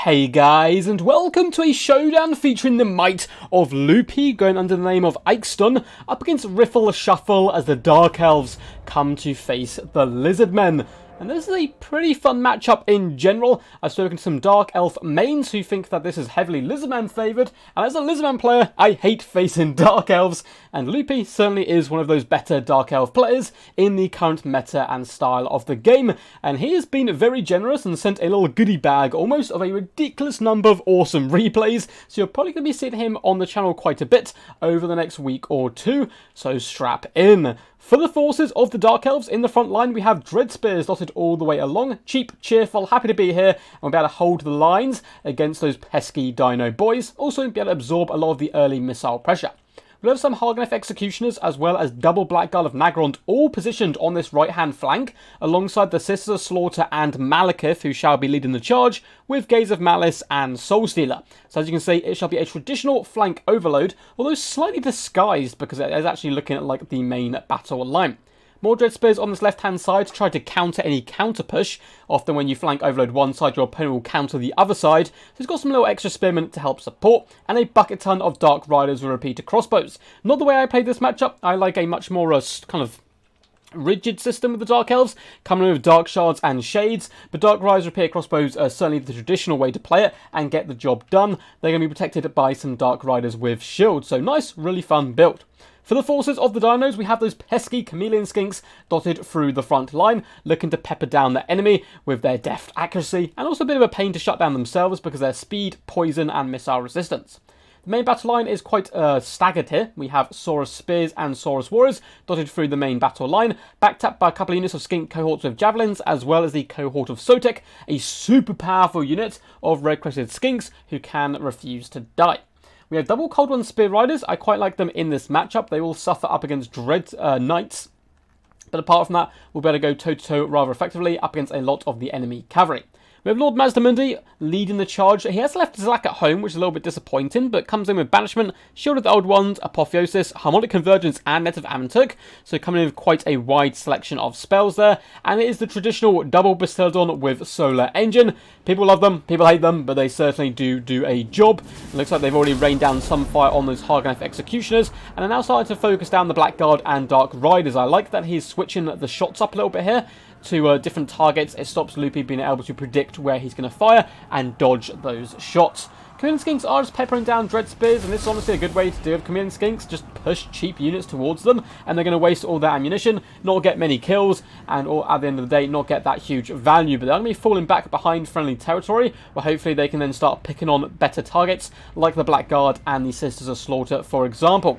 Hey guys, and welcome to a showdown featuring the might of Loopy, going under the name of Eikston, up against Riffle Shuffle as the Dark Elves come to face the Lizardmen. And this is a pretty fun matchup in general. I've spoken to some Dark Elf mains who think that this is heavily Lizardman favoured, and as a Lizardman player, I hate facing Dark Elves, and Loopy certainly is one of those better Dark Elf players in the current meta and style of the game, and he has been very generous and sent a little goodie bag almost of a ridiculous number of awesome replays, so you're probably going to be seeing him on the channel quite a bit over the next week or two, so strap in. For the forces of the Dark Elves in the front line, we have Dread Spears dotted all the way along. Cheap, cheerful, happy to be here, and we'll be able to hold the lines against those pesky dino boys. Also, be able to absorb a lot of the early missile pressure. We'll have some Harganeth Executioners as well as double Blackguard of Nagrond all positioned on this right-hand flank, alongside the Sisters of Slaughter and Malekith, who shall be leading the charge, with Gaze of Malice and Soulstealer. So as you can see, it shall be a traditional flank overload, although slightly disguised because it is actually looking at like the main battle line. More Dread Spears on this left-hand side to try to counter any counter-push. Often when you flank overload one side, your opponent will counter the other side. So it's got some little extra spearmen to help support, and a bucket ton of Dark Riders with repeater crossbows. Not the way I played this matchup. I like a much more kind of rigid system with the Dark Elves, coming in with Dark Shards and Shades, but Dark Riders repeater crossbows are certainly the traditional way to play it and get the job done. They're going to be protected by some Dark Riders with shields, so nice, really fun build. For the forces of the dinos, we have those pesky ChAMelEoN SkiNKs dotted through the front line, looking to pepper down the enemy with their deft accuracy, and also a bit of a pain to shut down themselves because of their speed, poison, and missile resistance. The main battle line is quite staggered here. We have Saurus Spears and Saurus Warriors dotted through the main battle line, backed up by a couple of units of skink cohorts with javelins, as well as the cohort of Sotek, a super powerful unit of red-crested skinks who can refuse to die. We have double Cold One Spear Riders. I quite like them in this matchup. They will suffer up against Dread Knights. But apart from that, we'll be able to go toe-to-toe rather effectively up against a lot of the enemy cavalry. We have Lord Mazdamundi leading the charge. He has left Zlak at home, which is a little bit disappointing, but comes in with Banishment, Shield of the Old Ones, Apotheosis, Harmonic Convergence, and Net of ArEnT. So coming in with quite a wide selection of spells there. And it is the traditional double Bastiladon with Solar Engine. People love them, people hate them, but they certainly do a job. It looks like they've already rained down some fire on those Harganeth Executioners, and are now starting to focus down the Blackguard and Dark Riders. I like that he's switching the shots up a little bit here to different targets. It stops Loopy being able to predict where he's going to fire and dodge those shots. ChAMelEoN SkiNKs are just peppering down Dread Spears, and this is honestly a good way to deal with ChAMelEoN SkiNKs. Just push cheap units towards them, and they're going to waste all their ammunition, not get many kills, and at the end of the day, not get that huge value. But they're going to be falling back behind friendly territory, where hopefully they can then start picking on better targets, like the Blackguard and the Sisters of Slaughter, for example.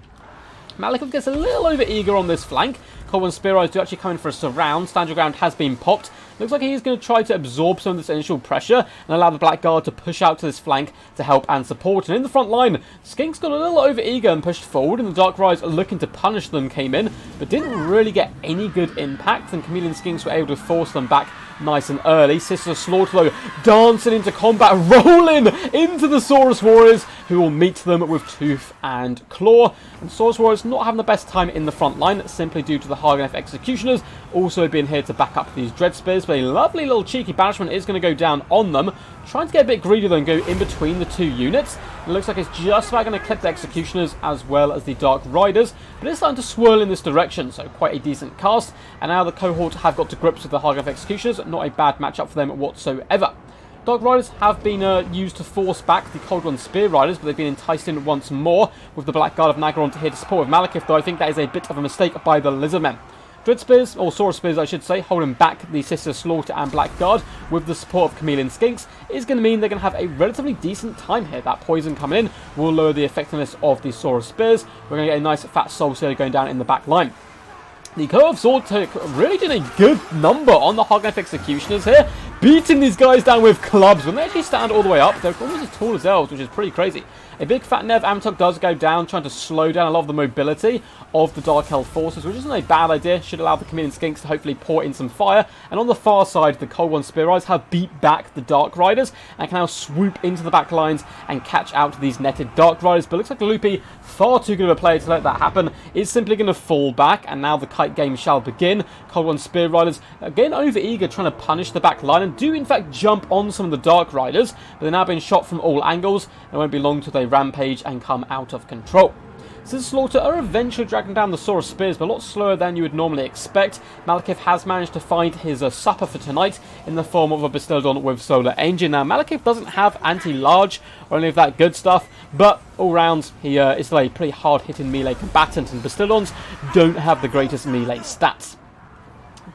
Malekith gets a little over-eager on this flank. Cold One Spear Riders do actually come in for a surround. Stand your ground has been popped. Looks like he's going to try to absorb some of this initial pressure and allow the Blackguard to push out to this flank to help and support. And in the front line, SkiNKs got a little over-eager and pushed forward, and the Dark Riders looking to punish them came in, but didn't really get any good impact, and ChAMelEoN SkiNKs were able to force them back nice and early. Sisters of Slaughter, though, dancing into combat, rolling into the Saurus Warriors, who will meet them with tooth and claw. And Saurus Warriors not having the best time in the front line, simply due to the Harganeth Executioners also being here to back up these Dread Spears. But a lovely little cheeky banishment is going to go down on them, trying to get a bit greedy though and go in between the two units. It looks like it's just about going to clip the Executioners as well as the Dark Riders, but it's starting to swirl in this direction, so quite a decent cast. And now the cohort have got to grips with the Harganeth Executioners, not a bad matchup for them whatsoever. Dark Riders have been used to force back the Cold One Spear Riders, but they've been enticed in once more with the Blackguard of Nagrond here to support with Malekith, though I think that is a bit of a mistake by the Lizardmen. Dread Spears, or Saurus Spears I should say, holding back the Sisters Slaughter and Blackguard with the support of ChAMelEoN SkiNKs is going to mean they're going to have a relatively decent time here. That poison coming in will lower the effectiveness of the Saurus Spears. We're going to get a nice fat Soulstealer going down in the back line. The Co of Soultek really did a good number on the Harganeth Executioners here, beating these guys down with clubs. When they actually stand all the way up, they're almost as tall as Elves, which is pretty crazy. A big fat Nev ArEnT does go down, trying to slow down a lot of the mobility of the Dark Elf forces, which isn't a bad idea. Should allow the ChAMelEoN SkiNKs to hopefully pour in some fire. And on the far side, the Cold One Spear Riders have beat back the Dark Riders and can now swoop into the back lines and catch out these netted Dark Riders. But it looks like Loopy, far too good of a player to let that happen, is simply going to fall back, and now the kite game shall begin. Cold One Spear Riders again over eager, trying to punish the back line and do in fact jump on some of the Dark Riders, but they're now being shot from all angles, and it won't be long till they rampage and come out of control. So the Slaughter are eventually dragging down the Saurus Spears, but a lot slower than you would normally expect. Malekith has managed to find his supper for tonight in the form of a Bastiladon with Solar Engine. Now, Malekith doesn't have anti-large or any of that good stuff, but all round, he is still a pretty hard-hitting melee combatant, and Bastiladons don't have the greatest melee stats.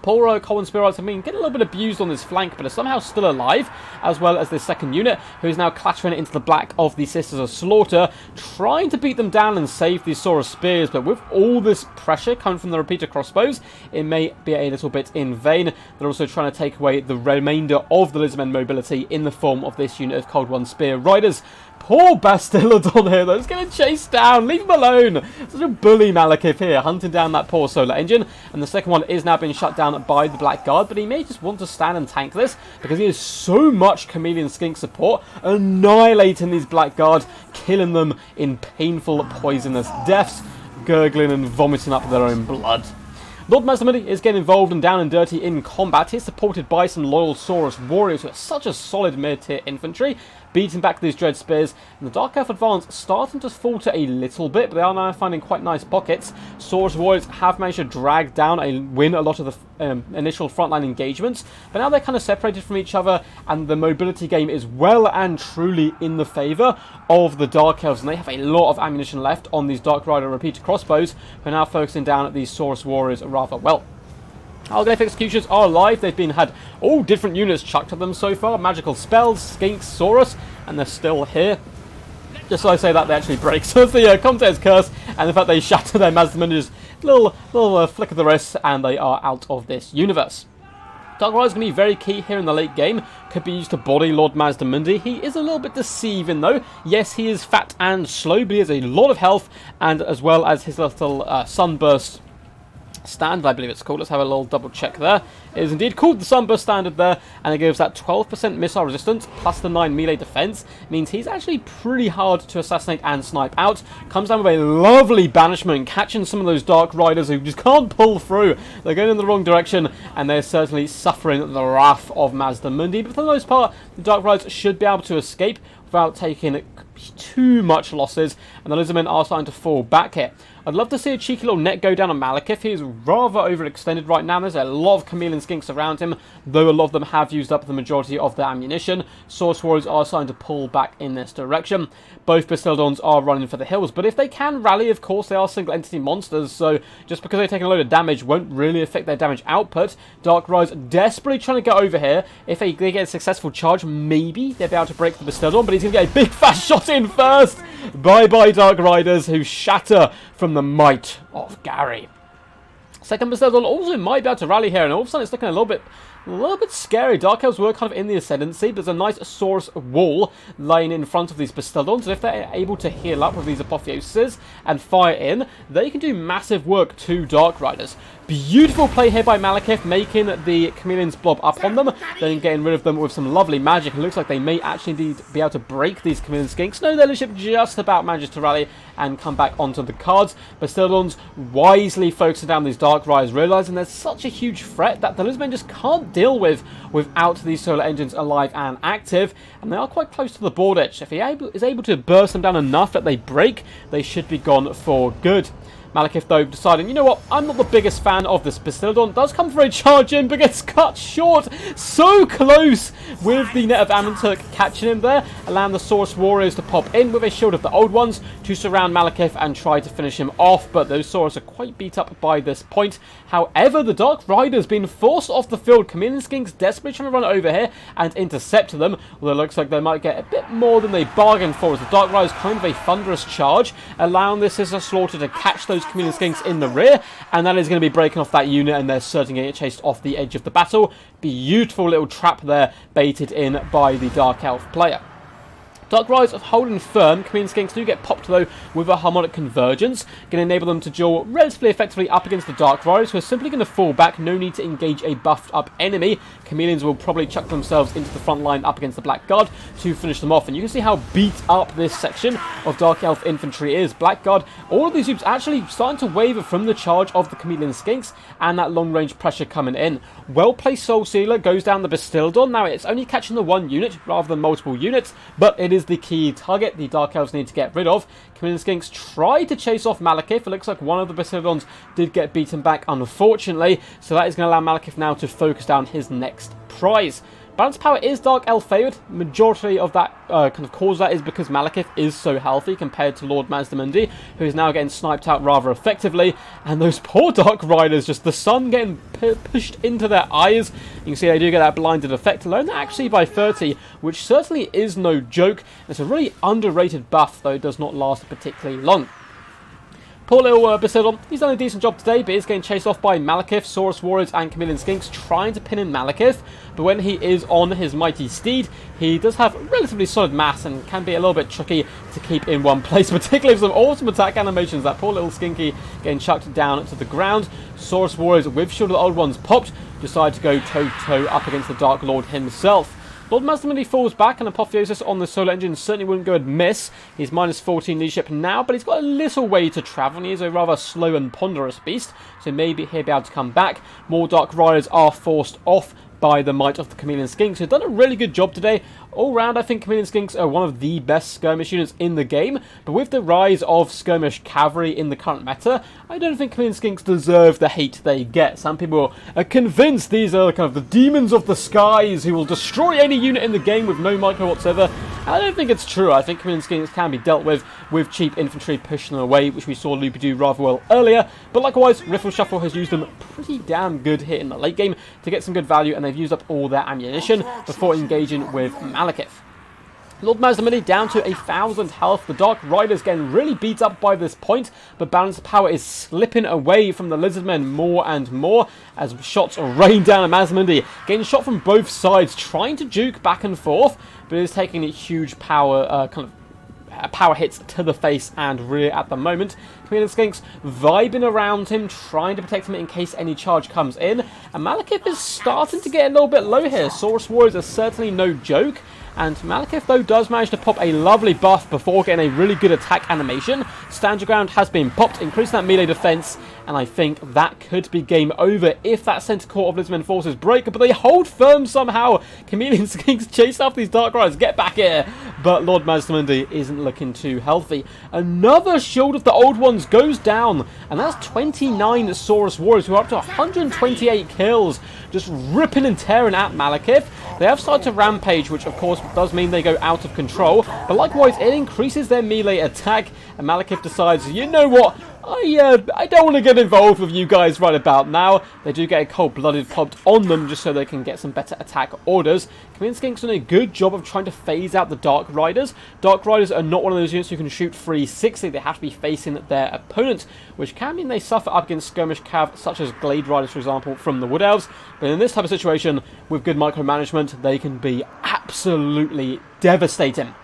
Poor Colin Spearhearts have been getting a little bit abused on this flank, but are somehow still alive, as well as this second unit, who is now clattering into the black of the Sisters of Slaughter, trying to beat them down and save these Saurus Spears, but with all this pressure coming from the repeater crossbows, it may be a little bit in vain. They're also trying to take away the remainder of the Lizardmen mobility in the form of this unit of Cold One Spear Riders. Poor Bastiladon here, though. He's getting chased down. Leave him alone. Such a bully Malekith here, hunting down that poor Solar Engine. And the second one is now being shut down by the Black Guard, but he may just want to stand and tank this because he has so much ChAMelEoN skink support, annihilating these Black Guard, killing them in painful, poisonous deaths, gurgling and vomiting up their own blood. Lord Mazdamundi is getting involved and down and dirty in combat. He's supported by some loyal Saurus warriors who are such a solid mid-tier infantry, beating back these Dread Spears, and the Dark Elf advance starting to falter a little bit, but they are now finding quite nice pockets. Saurus warriors have managed to drag down and win a lot of the initial frontline engagements, but now they're kind of separated from each other, and the mobility game is well and truly in the favour of the Dark Elves, and they have a lot of ammunition left on these Dark Rider repeater crossbows, who are now focusing down at these Saurus warriors rather well. Alglyph Executions are alive. They've had all different units chucked at them so far. Magical spells, SkiNKs, Saurus, and they're still here. Just so I say that, they actually break. So it's the Comte's Curse, and the fact they shatter their Mazdamundi's little flick of the wrist, and they are out of this universe. Dark Rider is going to be very key here in the late game. Could be used to body Lord Mazdamundi. He is a little bit deceiving though. Yes, he is fat and slow, but he has a lot of health, and as well as his little Sunburst Standard, I believe it's called. Let's have a little double check there. It is indeed called the Sunburst Standard there, and it gives that 12% missile resistance plus the 9 melee defense. It means he's actually pretty hard to assassinate and snipe out. Comes down with a lovely banishment, catching some of those Dark Riders who just can't pull through. They're going in the wrong direction, and they're certainly suffering the wrath of Mazdamundi. But for the most part, the Dark Riders should be able to escape without taking too much losses, and the Lizardmen are starting to fall back here. I'd love to see a cheeky little net go down on Malekith. He's rather overextended right now. There's a lot of ChAMelEoN skinks around him, though a lot of them have used up the majority of their ammunition. Saurus warriors are starting to pull back in this direction. Both Bastiladons are running for the hills, but if they can rally, of course, they are single entity monsters, so just because they're taking a load of damage won't really affect their damage output. Dark Riders desperately trying to get over here. If they get a successful charge, maybe they'll be able to break the Bastiladon, but he's going to get a big fat shot in first. Bye-bye, Dark Riders, who shatter from the might of Gary. Second Bastiladon also might be able to rally here, and all of a sudden it's looking a little bit scary. Dark Elves were kind of in the ascendancy, but there's a nice Saurus wall lying in front of these Bastiladons, and if they're able to heal up with these apotheoses and fire in, they can do massive work to Dark Riders. Beautiful play here by Malekith, making the ChAMelEons blob up on them, then getting rid of them with some lovely magic. It looks like they may actually indeed be able to break these ChAMelEon skinks. No, their leadership just about manages to rally and come back onto the cards. Bastiladons wisely focusing down these Dark Riders, realising there's such a huge threat that the Lizardmen just can't deal with without these solar engines alive and active, and they are quite close to the board edge. If he is able to burst them down enough that they break, they should be gone for good. Malekith, though, deciding, you know what, I'm not the biggest fan of this Bastiladon. Does come for a charge in, but gets cut short. So close with the net of ArEnT catching him there, allowing the Saurus warriors to pop in with a shield of the old ones to surround Malekith and try to finish him off, but those Saurus are quite beat up by this point. However, the Dark Riders being forced off the field. ChAMelEoN skinks desperately trying to run over here and intercept them, although it looks like they might get a bit more than they bargained for, as the Dark Riders kind of a thunderous charge, allowing this Sister Slaughter to catch those ChAMelEoN skinks in the rear, and that is going to be breaking off that unit, and they're certainly going to get chased off the edge of the battle. Beautiful little trap there, baited in by the Dark Elf player. Dark Riders of holding firm. ChAMelEoN SkiNKs do get popped though with a harmonic convergence, going to enable them to duel relatively effectively up against the Dark Riders, who are simply going to fall back. No need to engage a buffed up enemy. ChAMelEoNs will probably chuck themselves into the front line up against the Blackguard to finish them off, and you can see how beat up this section of Dark Elf infantry is. Blackguard, all of these groups actually starting to waver from the charge of the ChAMelEoN SkiNKs and that long range pressure coming in. Well placed Soul Sealer goes down the Bastildon. Now it's only catching the one unit rather than multiple units, but it is the key target the Dark Elves need to get rid of. ChAMelEoN SkiNKs try to chase off Malekith. It looks like one of the Bastildons did get beaten back, unfortunately, so that is going to allow Malekith now to focus down his next prize. Balance power is Dark Elf favoured. Majority of that kind of cause that is because Malekith is so healthy compared to Lord Mazdamundi, who is now getting sniped out rather effectively. And those poor Dark Riders, just the sun getting pushed into their eyes. You can see they do get that blinded effect alone, actually by 30, which certainly is no joke. It's a really underrated buff, though it does not last particularly long. Poor little Bastildon, he's done a decent job today, but is getting chased off by Malekith, Saurus Warriors and ChAMelEoN SkiNKs trying to pin in Malekith. But when he is on his mighty steed, he does have relatively solid mass and can be a little bit tricky to keep in one place, particularly with some awesome attack animations. That poor little Skinky getting chucked down to the ground. Saurus Warriors with Shield of the Old Ones popped, decide to go toe-to-toe up against the Dark Lord himself. Lord Mazdamundi falls back, and Apotheosis on the solar engine certainly wouldn't go amiss. He's minus 14 leadership now, but he's got a little way to travel, and he is a rather slow and ponderous beast, so maybe he'll be able to come back. More Dark Riders are forced off by the might of the ChAMelEoN SkiNKs, who've done a really good job today. All round, I think ChAMelEoN SkiNKs are one of the best skirmish units in the game, but with the rise of skirmish cavalry in the current meta, I don't think ChAMelEoN SkiNKs deserve the hate they get. Some people are convinced these are kind of the demons of the skies who will destroy any unit in the game with no micro whatsoever. And I don't think it's true. I think ChAMelEoN SkiNKs can be dealt with cheap infantry pushing them away, which we saw Loopy do rather well earlier. But likewise, Riffle Shuffle has used them pretty damn good here in the late game to get some good value, and they've used up all their ammunition before engaging with Malekith. Lord Mazdamundi down to 1,000 health. The Dark Riders getting really beat up by this point, but balance power is slipping away from the Lizardmen more and more as shots rain down at Mazdamundi. Getting shot from both sides, trying to juke back and forth, but it is taking a huge power power hits to the face and rear at the moment. ChAMelEoN SkiNKs vibing around him, trying to protect him in case any charge comes in. And Malekith is starting to get a little bit low here. Saurus Warriors are certainly no joke. And Malekith, though, does manage to pop a lovely buff before getting a really good attack animation. Stand Your Ground has been popped, increasing that melee defense, and I think that could be game over if that center core of Lizardmen forces break, but they hold firm somehow. ChAMelEoN SkiNKs chase after these Dark Riders, get back here, but Lord Mazdamundi isn't looking too healthy. Another Shield of the Old Ones goes down, and that's 29 Saurus Warriors who are up to 128 kills, just ripping and tearing at Malekith. They have started to rampage, which of course does mean they go out of control, but likewise it increases their melee attack, and Malekith decides, you know what, I don't want to get involved with you guys right about now. They do get a cold-blooded popped on them just so they can get some better attack orders. ChAMelEoN SkiNKs done a good job of trying to phase out the Dark Riders. Dark Riders are not one of those units who can shoot 360. They have to be facing their opponent, which can mean they suffer up against skirmish cav such as Glade Riders, for example, from the Wood Elves. But in this type of situation, with good micromanagement, they can be absolutely devastating.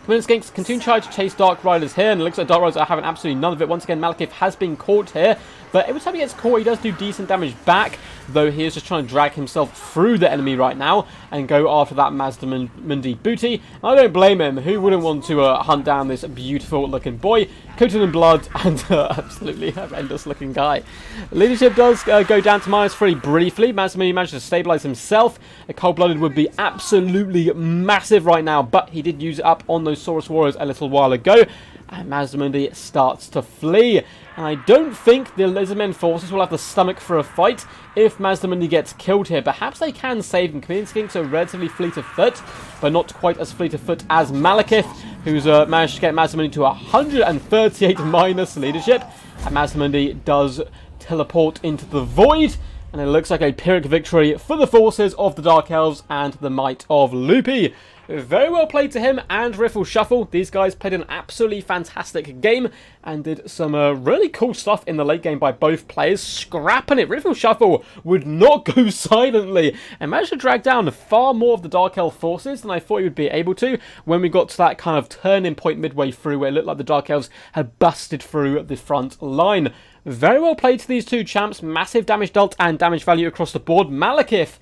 ChAMelEoN SkiNKs continue to try to chase Dark Riders here, and it looks like Dark Riders are having absolutely none of it. Once again, Malekith has been caught here, but every time he gets caught, he does do decent damage back, though he is just trying to drag himself through the enemy right now and go after that Mazdamundi booty. And I don't blame him. Who wouldn't want to hunt down this beautiful-looking boy, coated in blood, and absolutely horrendous-looking guy? Leadership does go down to -3 briefly. Mazdamundi managed to stabilize himself. A cold-blooded would be absolutely massive right now, but he did use it up on those Saurus Warriors a little while ago, and Mazdamundi starts to flee. And I don't think the Lizardmen forces will have the stomach for a fight if Mazdamundi gets killed here. Perhaps they can save him. ChAMelEoN SkiNKs are relatively fleet of foot, but not quite as fleet of foot as Malekith, who's managed to get Mazdamundi to 138 minus leadership. And Mazdamundi does teleport into the void, and it looks like a Pyrrhic victory for the forces of the Dark Elves and the might of Loopy. very well played to him and Riffle Shuffle. These guys played an absolutely fantastic game and did some really cool stuff in the late game by both players, scrapping it. Riffle Shuffle would not go silently and managed to drag down far more of the Dark Elf forces than I thought he would be able to when we got to that kind of turning point midway through where it looked like the Dark Elves had busted through the front line. Very well played to these two champs. Massive damage dealt and damage value across the board. Malekith,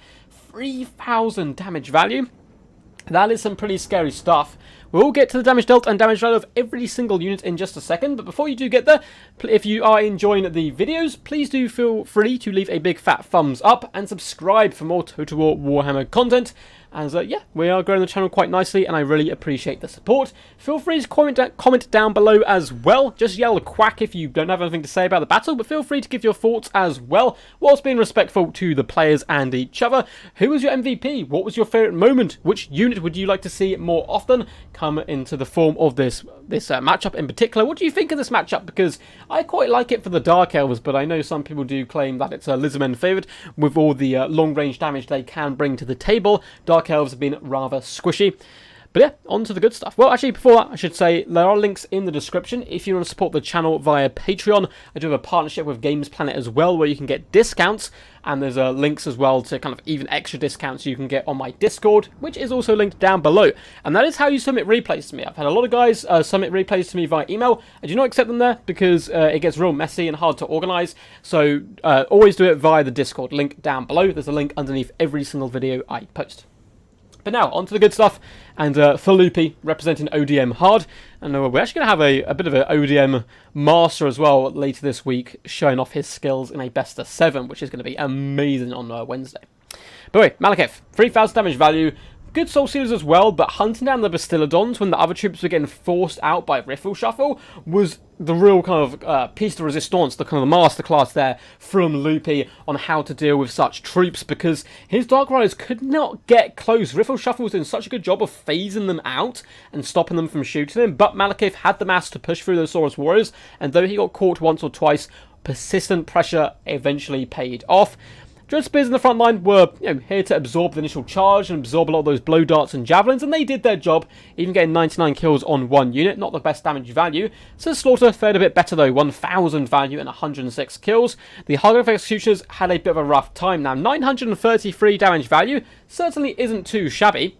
3,000 damage value. That is some pretty scary stuff. We'll get to the damage dealt and damage value of every single unit in just a second, but before you do get there, if you are enjoying the videos, please do feel free to leave a big fat thumbs up and subscribe for more Total War Warhammer content. As yeah, we are growing the channel quite nicely and I really appreciate the support. Feel free to comment down below as well. Just yell quack if you don't have anything to say about the battle, but feel free to give your thoughts as well, whilst being respectful to the players and each other. Who was your MVP? What was your favourite moment? Which unit would you like to see more often come into the form of this matchup in particular? What do you think of this matchup? Because I quite like it for the Dark Elves, but I know some people do claim that it's a Lizardmen favourite with all the long-range damage they can bring to the table. Dark Elves have been rather squishy. But yeah, on to the good stuff. Well, actually, before that, I should say there are links in the description if you want to support the channel via Patreon. I do have a partnership with Games Planet as well, where you can get discounts, and there's links as well to kind of even extra discounts you can get on my Discord, which is also linked down below. And that is how you submit replays to me. I've had a lot of guys submit replays to me via email. I do not accept them there because it gets real messy and hard to organise. So always do it via the Discord, link down below. There's a link underneath every single video I post. But now, on to the good stuff, and for Loopy, representing ODM hard, and we're actually going to have a bit of an ODM master as well later this week, showing off his skills in a best of 7, which is going to be amazing on Wednesday. But wait, Malekith, 3,000 damage value, good soul sealers as well, but hunting down the Bastillodons when the other troops were getting forced out by Riffle Shuffle was the real kind of piece de resistance, the kind of the masterclass there from Loopy on how to deal with such troops, because his Dark Riders could not get close. Riffle Shuffle was doing such a good job of phasing them out and stopping them from shooting him, but Malekith had the mass to push through those Saurus Warriors, and though he got caught once or twice, persistent pressure eventually paid off. Dread Spears in the front line were here to absorb the initial charge and absorb a lot of those blow darts and javelins, and they did their job, even getting 99 kills on one unit, not the best damage value. So Slaughter fared a bit better though, 1,000 value and 106 kills. The Hieroglyph Executioners had a bit of a rough time. Now 933 damage value certainly isn't too shabby.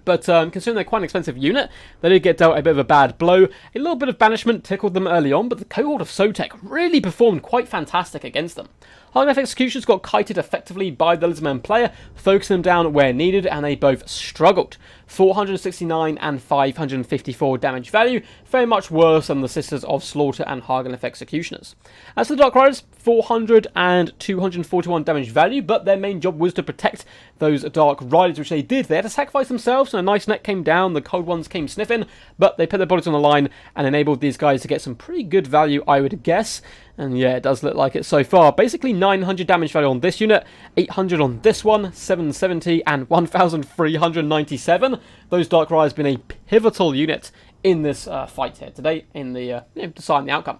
But considering they're quite an expensive unit, they did get dealt a bit of a bad blow. A little bit of banishment tickled them early on, but the cohort of Sotek really performed quite fantastic against them. Hieroglyph Executions got kited effectively by the Lizardmen player, focusing them down where needed, and they both struggled. 469 and 554 damage value, very much worse than the Sisters of Slaughter and Hieroglyph Executioners. As for the Dark Riders, 400 and 241 damage value, but their main job was to protect those Dark Riders, which they did. They had to sacrifice themselves, and a nice net came down, the cold ones came sniffing, but they put their bodies on the line and enabled these guys to get some pretty good value, I would guess. And yeah, it does look like it so far. Basically 900 damage value on this unit, 800 on this one, 770 and 1,397. Those Dark Riders have been a pivotal unit in this fight here today, in the deciding the outcome.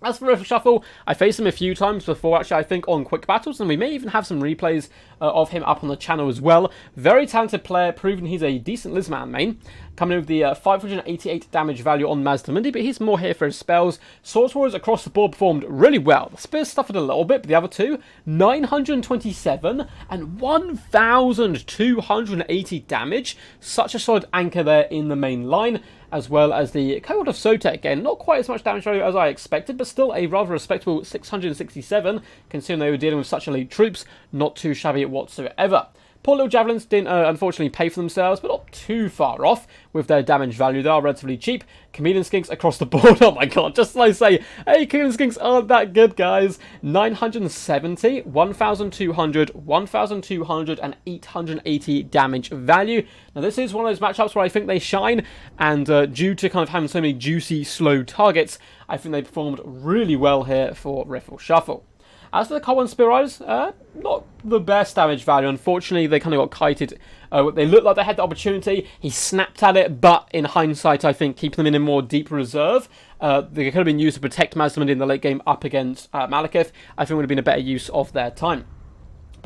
As for Riffle Shuffle, I faced him a few times before, actually, I think, on Quick Battles, and we may even have some replays of him up on the channel as well. Very talented player, proving he's a decent Lizman main. Coming in with the 588 damage value on Mazdamundi, but he's more here for his spells. Source Warriors across the board performed really well. The Spears suffered a little bit, but the other two, 927 and 1,280 damage. Such a solid anchor there in the main line, as well as the cohort of Sotek. Again, not quite as much damage value as I expected, but still a rather respectable 667, considering they were dealing with such elite troops. Not too shabby whatsoever. Poor little Javelins didn't unfortunately pay for themselves, but not too far off with their damage value. They are relatively cheap. ChAMelEoN skinks across the board. Oh my god, just like I say, hey, ChAMelEoN skinks aren't that good, guys. 970, 1,200, 1,200, and 880 damage value. Now, this is one of those matchups where I think they shine, and due to kind of having so many juicy, slow targets, I think they performed really well here for Riffle Shuffle. As for the Cold One Spear Riders, not the best damage value. Unfortunately, they kind of got kited. They looked like they had the opportunity. He snapped at it, but in hindsight, I think keeping them in a more deep reserve, they could have been used to protect Mazdamundi in the late game up against Malekith. I think would have been a better use of their time.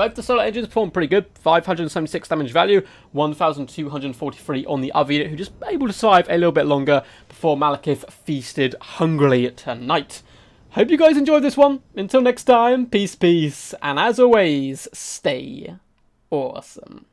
both the solar engines performed pretty good. 576 damage value, 1,243 on the other unit, who just able to survive a little bit longer before Malekith feasted hungrily tonight. Hope you guys enjoyed this one. Until next time, peace, peace, and as always, stay awesome.